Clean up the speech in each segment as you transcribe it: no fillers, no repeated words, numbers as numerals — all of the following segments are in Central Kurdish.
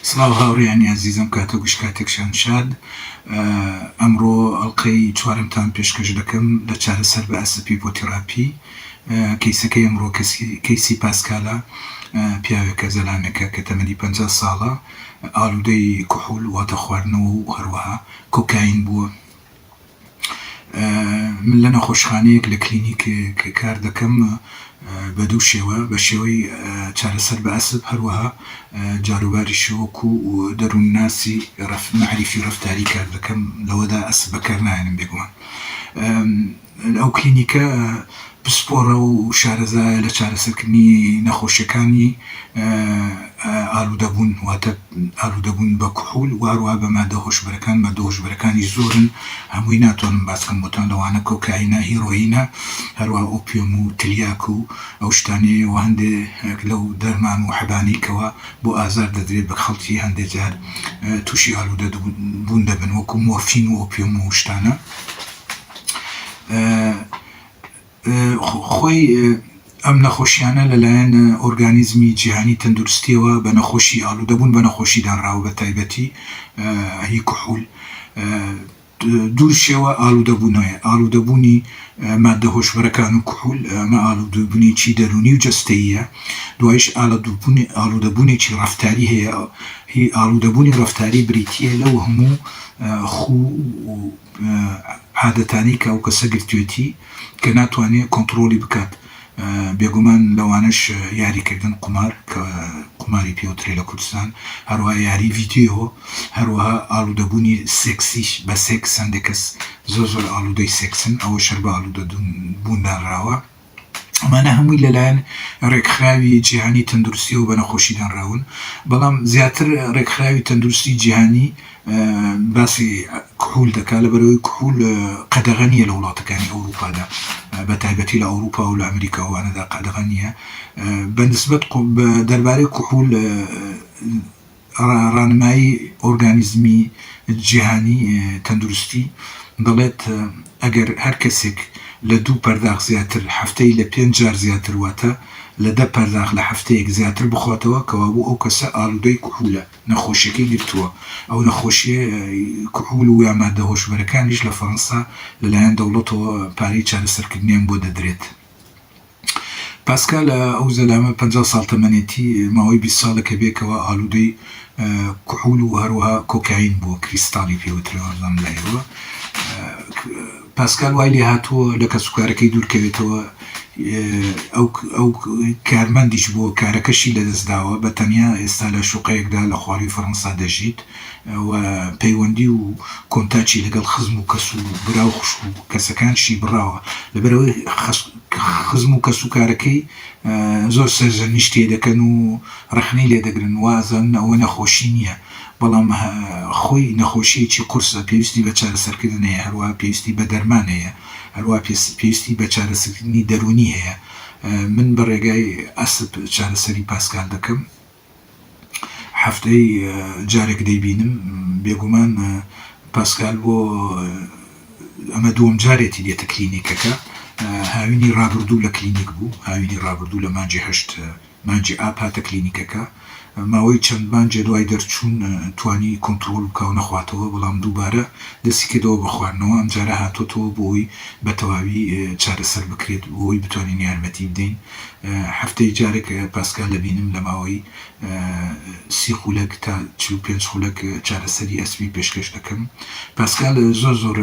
سڵاو هاوڕێیانی عەزیزم، کاتێک کاتێکشان شاد. ئەمڕۆ ئەڵقەی چوارەمتان پێشکەش دەکەم لە چارەسەر بە ئەسپ هیپۆتێراپی. کەیسەکەی ئەمڕۆ کەیسی پاسکالە، پیاوێکە زەلامێکە کە تەمەنی 50 ساڵە، ئالوودەی کوحوڵ واتە خواردنەوە و هەروەها کۆکاین بووە. من لە نەخۆشخانەیەک لە کلینیک کار دەکەم بە دوو شێوە، بە شێوەی چارەسەر بە ئەسپ، هەروەها جاروباری شەوەکو و دەروونناسی معریفی ڕەفتاری کار دەکەم، لەوەدا ئەسپ بەکار نایەنم بێگومان. ئەو کلینیکە پسپۆڕە و شارەزایە لە چارەسەرکردنی نەخۆشیەکانی ئالوودەبوون، واتە ئالوودەبوون بە کوحوڵ و هەروەها بە مادە هۆشبەرەکان. مادە هۆشبەرەکانی زۆرن، هەمووی ناتوانم باس بکەم بۆتان، لەوانە کۆکاینە، هیرۆینە، هەروەها ئۆپیۆم و تریاک و ئەو شتانەیە و هەندێک لەو دەرمان و حەبانیکەوە بۆ ئازار دەدرێت بە خەڵکی هەندێک جار تووشی ئالوودەبوون دەبن، وەکو مۆرفین و ئۆپیۆم و شتانە. خۆی ئەم نەخۆشیانە لەلایەن ئۆرگانیزمی جیهانی تەندروستیەوە بە نەخۆشی ئالوودەبوون بە نەخۆشی دانراوە، بە تایبەتی هی کوحوڵ. دوو شێوە ئالوودەبوونەیە: ئالوودەبوونی مادە هۆشبەرەکان و کوحوڵ، ئەمە ئالوودەبوونێکی دەرونی و جەستەییە. دوایش ئالوودەبوونێکی ڕەفتاری هەیە. هی ئالوودەبوونی ڕەفتاری بریتیە لەو هەموو خو و عادەتانی کە ئەو کەسە گرتوێتی کە ناتوانێت کۆنتڕۆلی بکات. بێگومان لەوانش یاریکردن قمار، کە قماری پێوترێ لە کوردستان، هەروەها یاری ڤیدیۆ، هەروەها ئالوودەبوونی سێکسیش بە سێکس. هەندێک کەس زۆر ئالوودەی سێکسن، ئەوە شەر بە ئالوودەبوون دانراوە. ئەمانە هەمووی لەلایەن ڕێکخراوی جیهانی تەندروستی و بە نەخۆشی دانراون. بەڵام زیاتر ڕێکخراوی تەندروستی جیهانی باسی کوحوڵ دەکات، لەبەرەوەی کوحوڵ قەدەغە نییە لە وڵاتەکانی ئەوروپادا، بە تایبەتی لە ئەوروپا و لە ئەمریکا وانەدا قەدەغە نییە. بەنسبەت دەربارەی کوحوڵ ڕانمایی ئۆرگانیزمی جیهانی تەندروستی دەڵێت ئەگەر هەر کەسێک لە 2 پەرداخ زیاتر هەفتەی لە 5 جار زیاتر، واتە لە 10 پەرداخ لە هەفتەیەک زیاتر بخواتەوە، کەوا بوو ئەو کەسە ئالوودەی کوحوڵە، نەخۆشیەکەی گرتووە. ئەو نەخۆشیە کوحوڵ و یا مادە هۆشبەرەکانیش لە فەڕەنسا لەلایەن دەوڵەتەوە پارەی چارەسەرکردنیان بۆ دەدرێت. پاسکال ئەو زەلامە 50 ساڵ تەمەنێتی، ماوەی 20 ساڵەکە بێکەوە ئالوودەی کوحوڵ و هەروەها کۆکاین بووە، کریستاڵی پێوترەوە لایەوە. پاسکال وای لێ هاتووە لە کەسوکارەکەی دوورکەوێتەوە، ئەو کارمەندیش بۆ کارەکەشی لەدەستداوە، بە تەنیا ئێستا لە شوقەیەکدا لە خواروی فەڕەنسا دەژیت و پەیوەندی و کۆنتاچی لەگەڵ خزم و کەس و برا و خوشک و کەسەکانشی بڕاوە. لەبەرەوەی خزم و کەسوکارەکەی زۆر سەرزەنیش تێ دەکەن و ڕەخنەی لێ دەگرن، وازن ئەوە نەخۆشی نییە، بەڵام خۆی نەخۆشیەکی قورسە، پێویستی بە چارەسەرکردنەیە، هەروەها پێویستی بە دەرمانەیە، هەروەها پێویستی بە چارەسەرکردنی دەرونی هەیە. من بە ڕێگای ئەسپ چارەسەری پاسکال دەکەم، هەفتەی جارێک دەیبینم. بێگومان پاسکال بۆ ئەمە دووەم جارێتی دێتە کلینیکەکە. هاوینی ڕابردوو لە کلینیک بوو، هاوینی ڕابردوو لە مانجی 8 مانجی ئاب هاتە کلینیکەکە. ماوەی چەند مانجێ دوای دەرچوون توانی کۆنتڕۆڵ بکەو نەخواتەوە، بەڵام دووبارە دەستی کردەوە بە خواردنەوە. ئەمجارە هاتۆتەوە بۆی بە تەواوی چارەسەر بکرێت، بۆی بتوانین یارمەتی بدەین. هەفتەی جارێک پاسکال دەبینم، لە ماوەی 30 خولەک تا 45 خولەک چارەسەری ئەسپی پێشکەش دەکەم. پاسکال زۆر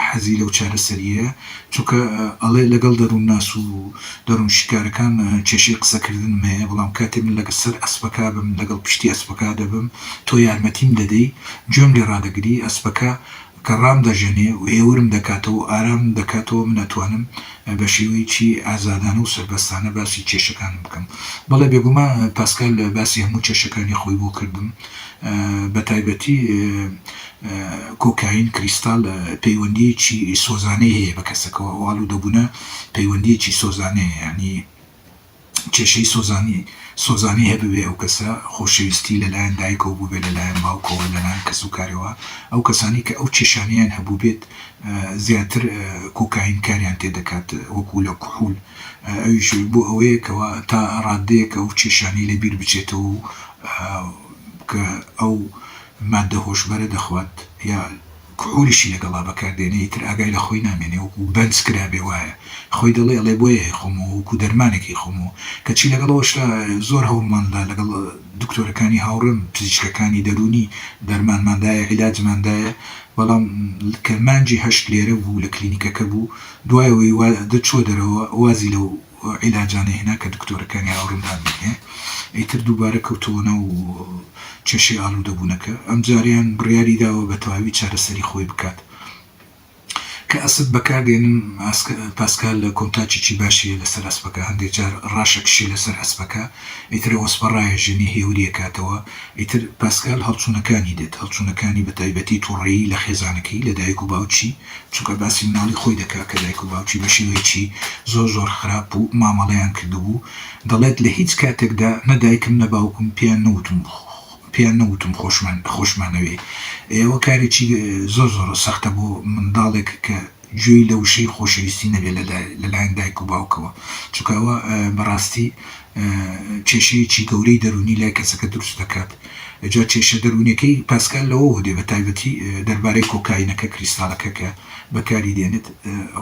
حەزی لەو چارەسەریە، چونکە ئەڵێ لەگەڵ دەروونناس و دەروون شیکارەکان کێشەی قسەکردنم هەیە، بەڵام کاتێ من لەگەڵ سەر ئەسپەکە بم، لەگەڵ پشتی ئەسپەکە دەبم، تۆ یارمەتیم دەدەی، گوێم لێ ڕادەگری، ئەسپەکە کە ڕام دەژێنێ و ئێورم دەکاتەوە، ئارام دەکاتەوە، من نەتوانم بە شێوەیەکی ئازادانە و سەربەستانە باسی کێشەکانم بکەم. بەڵێ بێگومان پاسکال باسی هەموو کێشەکانی خۆی بۆ کردم، بە تایبەتی کۆکاین، کریستال پەیوەندیەکی سۆزانەی هەیە بە کەسەکەەوە. ئالوودەبوونە پەیوەندیەکی سۆزانەیە، ینی کێشەی سۆزانی هەبوێ ئەو کەسە، خۆشەویستی لەلایەن دایکەوە بوو بێ، لەلایەن باوکەوە، لەلایەن کەسوکارەوە. ئەو کەسانی کە ئەو کێشانیان هەبوو بێت زیاتر کۆکاین کاریان تێدەکات، وەکو لە کوحوڵ. ئەویش بۆ ئەوەیە کەەوە تا ڕادەیەکە ئەو کێشانی لەبیر بچێتەوە و کە ئەو مادە هۆشبەرە دەخوات یا کحولیشی لەگەڵا بەکاردێنێ تر ئاگای لە خۆی نامێنێ وەکو بەنج کرابێ وایە خۆی دەڵێ ئەڵێ بۆیە خۆمەوە وەکو دەرمانێکی خۆمەوە کەچی لەگەڵەوەشتا زۆر هەوڵماندا لەگەڵ دکتۆرەکانی هاوڕێم پزیشکەکانی دەرونی دەرمانماندایە عیلاجماندایە بەڵام کە مانجی هەشت لێرە بوو لە کلینیکەکە بوو دوایەوەی دەچوە دەرەوە وازی لەو عیلاجانە هێنا کە دکتۆرەکانی هاوڕێمدان بێ ئیتر دووبارە کەوتەوەنە و چێشەی ئاڵوودەبوونەکە ئەم جاریان بڕیاری داوە بە تەواوی چارەسەری خۆی بکات کە ئەسب بەکاردێنم پاسکال لە کۆنتاچێکی باشیە لەسەر ئەسپەکە هەندێک جار ڕاشەکشی لەسەر ئەسپەکە ئیتر ئۆسپەڕایە ژنی هێوریە کاتەوە ئیتر پاسکال هەڵچوونەکانی دێت هەڵچوونەکانی بە تایبەتی تووڕێی لە خێزانەکەی لە دایک و باوچی چونکە باسی مناڵی خۆی دەکات کە دایک و باوچی بە شێوەیەکی زۆر خراپ و مامەڵەیان کردبوو دەڵێت لە هیچ کاتێکدا نەدایکم نەباوکم پێیان نەوتم خۆشمانەوێ ئێوە کارێکی زۆر سەختە بۆ منداڵێک کە گوێی لە وشەی خۆشەویستی نەبێت لەلایەن دایک و باوکەوە چونکەوە بەڕاستی کێشەیەکی گەورەی دەرونی لای کەسەکە دروست دەکات جا کێشە دەرونیەکەی پاسکال لەوە دێ بە تایبەتی دەربارەی کۆکاینەکە کریستالەکە کە بەکاری دێنێت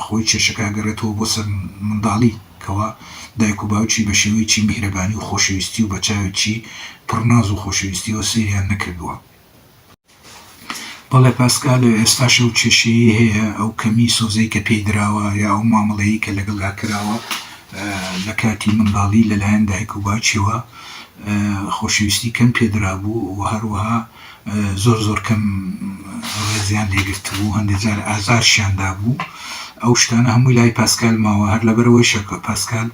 خۆی کێشەکە گەڕێتەوە بۆ سەر منداڵی کەوا دایک و باوکی بە شێوەیەکی میهرەبانی و خۆشەویستی و بە چاوێکی پڕناز و خۆشەویستیەوە سەیریان نەکردووە بەڵێ پاسکال ئێستاشە و کێشەیە هەیە ئەو کەمی سۆزەی کە پێی دراوە یا ئەو مامەڵەیی کە لەگەڵا کراوە لە کاتی منداڵی لەلایەن دایک و باوکیەوە خۆشەویستی کەم پێدرابوو و هەروەها زۆر کەم ڕێزیان لێگرت بوو هەندێک جار ئازارشیاندا بوو ئەو شتانە هەمووی لای پاسکال ماوە هەر لەبەرەوەی شەکە پاسکال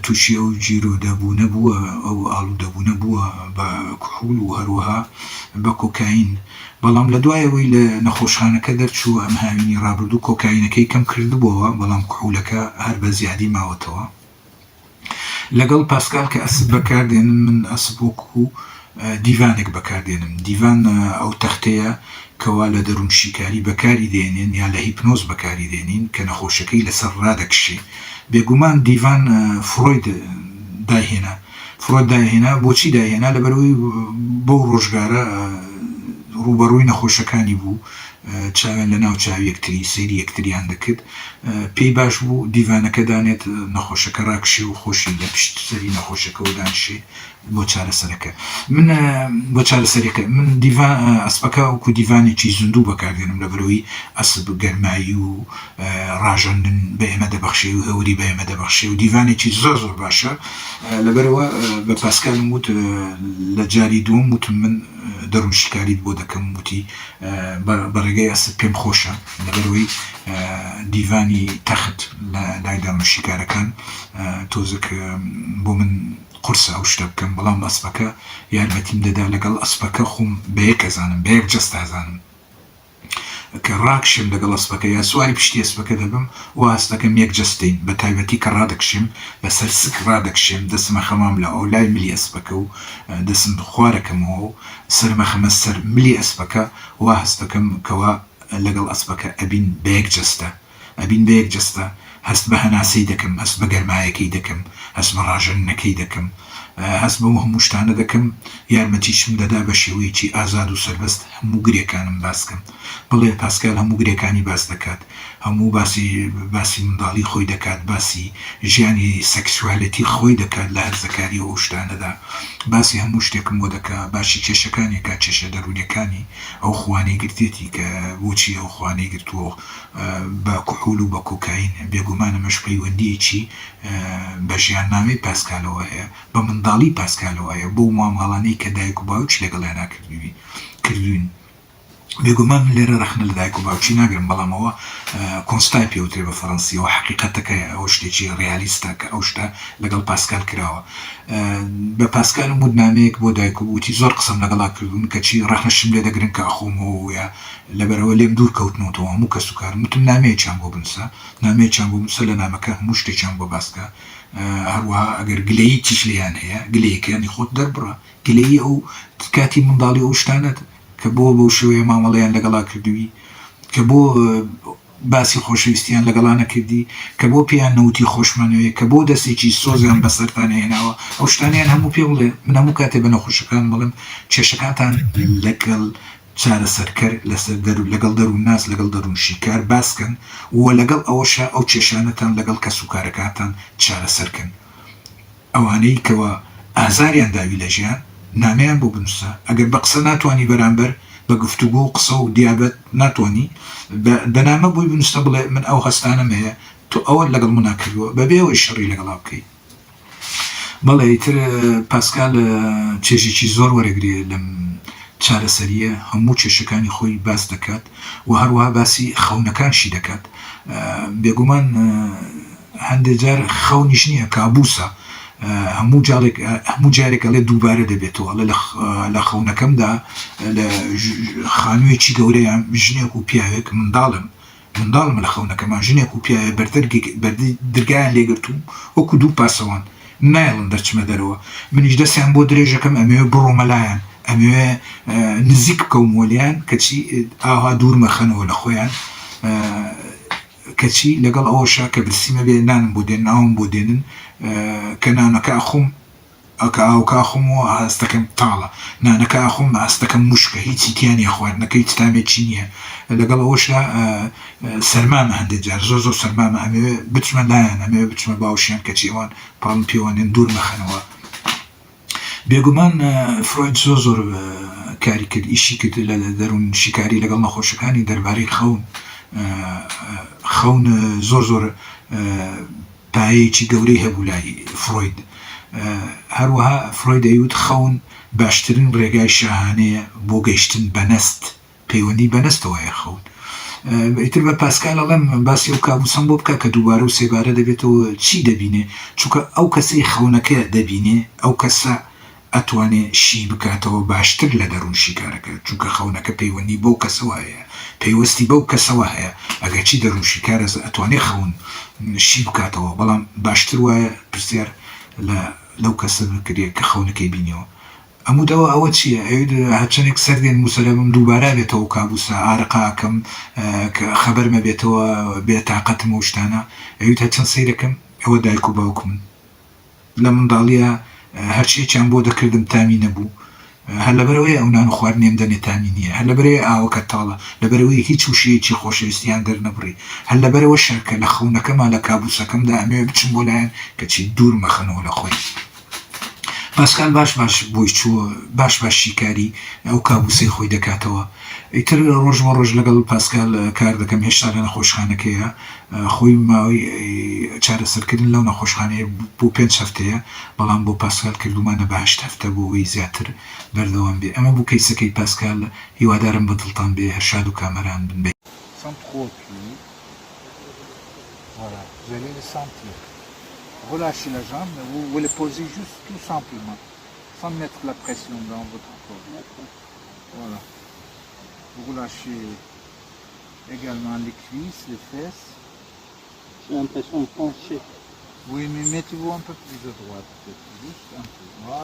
تووشی ئەو جیرۆدەبوو نەبووە ئەو ئاڵوودەبوو نەبووە بە کوحول و هەروەها بە کۆکاین بەڵام لە دوایەوەی لە نەخۆشخانەکە دەرچوو ئەم هاوینی ڕابردوو کۆکاینەکەی کەم کردبووەوە بەڵام کوحولەکە هەر بە زیادی ماوەتەوە لەگەڵ پاسکال کە ئەسب بەکاردێنم من ئەسب وەکو دیڤانێک بەکاردێنم دیڤان ئەو تەختەیە کەوا لە دەروون شیکاری بەکاری دێنین یا لە هیپنۆز بەکاری دێنین کە نەخۆشەکەی لەسەر ڕادەکشێ بێگومان دیڤان فرۆید داهێنا بۆچی داهێنا لەبەرەوەی بەو ڕۆژگارە ڕوبەڕووی نەخۆشەکانی بوو چاوێن لە ناو چاوی یەکتری سەیری یەکتریان دەکرد پێی باش بوو دیڤانەکە دانێت نەخۆشەکە ڕاکشێ و خۆشی لە پشت سەری نەخۆشەکەەوە دانشێ بۆ چارەسەرەکە من دیڤان ئەسپەکە وەکو دیڤانێکی زیندوو بەکاردێنم لەبەرەوەی ئەسب گەرمایی و ڕاژەندن بە ئێمە دەبەخشێ و هەوری بە ئێمە دەبەخشێ و دیڤانێکی زۆر باشە لەبەرەوە بە پاسکالم وت لە جاری دووەم وتم من دەروون شیکاریت بۆ دەکەم وتی بەڕێگەی ئەسب پێم خۆشە لەبەرەوەی دیڤانی تەخت لە لای دەروون شیکارەکان تۆزێک بۆ من قورسە ئەو شتە بکەم بەڵام ئەسپەکە یارمەتیم دەدا لەگەڵ ئەسپەکە خۆم بە یەک ئەزانم بە یەک جەست ئازانم کە ڕاکشم لەگەڵ ئەسپەکە یا سواری پشتی ئەسپەکە دەبم و ئەستەکەم یەک جەستین بە تایبەتی کە ڕادەکشم لەسەر سک ڕادەکشم دەسمە خەمام لە ئەو لای ملی ئەسپەکە و دەسم خوارەکەمەوە و سەرمە خەمە سەر ملی ئەسپەکە و هەستەکەم کەوا لەگەڵ ئەسپەکە ئەبین بە یەک جەستە هەست بە هەناسەی دەکەم هەست بە گەرمایەکەی دەکەم هەست بە ڕاژەنەکەی دەکەم هەست بەوە هەموو شتانە دەکەم یارمەتیشم دەدا بە شێوەیەکی ئازاد و سەربەست هەموو گرێکانم باسکەم بڵێ پاسکال هەموو گرێکانی باس دەکات هەموو باسی منداڵی خۆی دەکات باسی ژیانی سەکسوالەتی خۆی دەکات لە هەرزەکاری ئەو شتانەدا باسی هەموو شتێکم بۆ دەکات باشی کێشەکانی کات کێشە دەرونیەکانی ئەو خوانەی گرتێتی کە بۆچی ئەو خوانەی گرتووە بە کوحول و بە کۆکاین بێگومانە مەش پەیوەندیەکی بە ژیاننامەی پاسکالەوە هەیە بە منداڵی پاسکالەوە هەیە بۆ مامەڵانەی کە دایک و باوکی لەگەڵیان کردوین بێگومان لێرە رەخنە لە دایک و باوکی ناگرم بەڵام ئەوە کۆنستای پێوترێ بە فەڕەنسیەوە حەقیقەتەکەیە ئەوە شتێکی ڕیالیستە کە ئەو شتە لەگەڵ پاسکال کراوە بە پاسکالم وت نامەیەک بۆ دایک و وتی زۆر قسەم لەگەڵا کردوون کەچی ڕەخنەشم لێ دەگرن کە ئەخۆمەوە یا لەبەرەوە لێم دوور کەوتنەوەتەوە هەموو کەس و کارم وتم نامەیەکیان بۆ بنووسە لە نامەکە هەموو شتێکیان بۆ باسکە هەروەها ئەگەر گلەیی چیش لیان هەیە گلەیەکیانی خۆت دەربڕە گلەیی ئەو کاتی منداڵی ئەو شتانەت کە بۆ بەو شێوەیە مامەڵەیان لەگەڵا کردووی کە بۆ باسی خۆشەویستیان لەگەڵانە کردی کە بۆ پێیان نەوتی خۆشمانەوەی کە بۆ دەستێکی سۆزیان بەسەرتانە هێناوە ئەو شتانیان هەموو پێ بڵێ من هەموو کاتێ بە نەخۆشەکان بڵم کێشەکانتان لەگەڵ چارەسەرکەر لەگەڵ دەروون ناس لەگەڵ دەروون شیکار باسکەن و لەگەڵ ئەوەشە ئەو کێشانەتان لەگەڵ کەسوکارەکانتان چارەسەرکەن ئەوانەی کەوە ئازاریان داوی لە ژیان نامەیان بۆ بنووسە ئەگەر بە قسە ناتوانانی بەرامبەر بە گفتوگۆ و قسە و دیابەت ناتوانانی بەنامە بۆی بنووسە بڵێ من ئەو هەستانم هەیە تۆ ئەوە لەگەڵ مناکردووە بەبێەوەی شەڕی لەگەڵا بکەیت بەڵێ ئیتر پاسکال چێژێکی زۆر وەرەگرێ لەم چارەسەریە هەموو کێشەکانی خۆی باس دەکات و هەروەها باسی خەونەکانشی دەکات بێگومان هەندێک جار خەونیش نییە کابوسە هەموو جارێک ئەڵێ دووبارە دەبێتەوە لە خەونەکەمدا لە خانوویەکی گەورەیان ژنێک و پیاوێک منداڵم لە خەونەکەمان ژنێک و پیاوێ دەرگایان لێگرتوم وەکو دوو پاسەوان نایڵن دەرچمە دەرەوە منیش دەستیان بۆ درێژەکەم ئەمەوێ بڕۆمەلایەن ئەمەوێ نزیک بکەم وەلیان کەچی ئاها دوورمەخەنەوە لە خۆیان کەچی لەگەڵ ئەوەشا کە برسیمە بێ نانم بۆ دێن ناوم بۆ دێنن کە نانەکە ئەخۆم ئەکە ئاوکە ئەخۆمەوە هەستەکەم تاڵە نانەکە ئەخۆم هەستەکەم مشکە هیچی تیانی خواردنەکەی تامێکی نییە لەگەڵ ئەوەشا سەرمامە هەندێک جار زۆر سەرمامە ئەمەوێ بچمە لایەن ئەمەوێ بچمە باوشیان کەچی ئەوان پاڵم پێوانێن دوورمەخەنەوە بێگومان فرۆید زۆر کاری کرد ئیشی کرد لە دەروون شیکاری لەگەڵ نەخۆشەکانی دەربارەی خەون زۆر پایەیەکی گەورەی هەبوو لای فرۆید هەروەها فرۆید دەیوت خەون باشترین ڕێگای شاهانەیە بۆ گەیشتن بەنەست پەیوەندی بەنەستەوەیە خەون ئیتر بە پاسکال ئەڵێم باسی ئەو کابوسەم بۆ بکە کە دووبارە و سێبارە دەبێتەوە چی دەبینێ چونکە ئەو کەسەی خەونەکە دەبینێ ئەو کەسە ئەتوانێ شی بکاتەوە باشتر لە دەروون شیکارەکە چونکە خەونەکە پەیوەندی بەو کەسەوە هەیە پەیوەستی بەو کەسەوە هەیە ئەگەر چی دەروون شیکارە ئەتوانێ خەون شی بکاتەوە بەڵام باشتر وایە پرسیار لەو کەسە بکرێ کە خەونەکەی بینیەوە ئەمودەوە ئەوە چییە هەچەنێک سەردێن موسەلەمم دووبارە بێتەوە کابوسە ئارقاکەم کە خەبەرمە بێتەوە بێتاقەتم و شتانە ئەویت هەچەند سەیرەکەم ئەوە دایک و باوکم لە منداڵیە هەرچیەکیان بۆ دەکردم تامی نەبوو هەر لەبەرەوەی ئەو نان و خواردنێم دەنێ تامی نییە هەر لەبەرەوەی ئاوەکە تاڵە لەبەرەوەی هیچ وشەیەکی خۆشەویستیان دەرنەبڕی هەر لەبەرەوە شەرکە لە خەونەکەمان لە کابوسەکەمدا ئەمەوێ بچم بۆ لایەن کەچی دوور مەخەنەوە لە خۆی پاسکال باش بۆی چووە باش شیکاری ئەو کابوسەی خۆی دەکاتەوە ئیتر ڕۆژ بە ڕۆژ لەگەڵ پاسکال کار دەکەم هێشتا لە نەخۆشخانەکەیە خۆی ماوەی چارەسەرکردن لەو نەخۆشخانەیە بۆ 5 هەفتەیە بەڵام بۆ پاسکال کردومانە بە 8 هەفتە بۆ ئەوەی زیاتر بەردەوام بێ ئەمە بوو کەیسەکەی پاسکال هیوادارم بە دڵتان بێ هەرشاد و کامەران بن بێ Relâchez la jambe, vous les posez juste tout simplement, sans mettre la pression dans votre corps. Voilà. Vous relâchez également les cuisses, les fesses. J'ai l'impression de pencher. Oui, mais mettez-vous un peu plus à droite, peut-être, juste un peu. Voilà.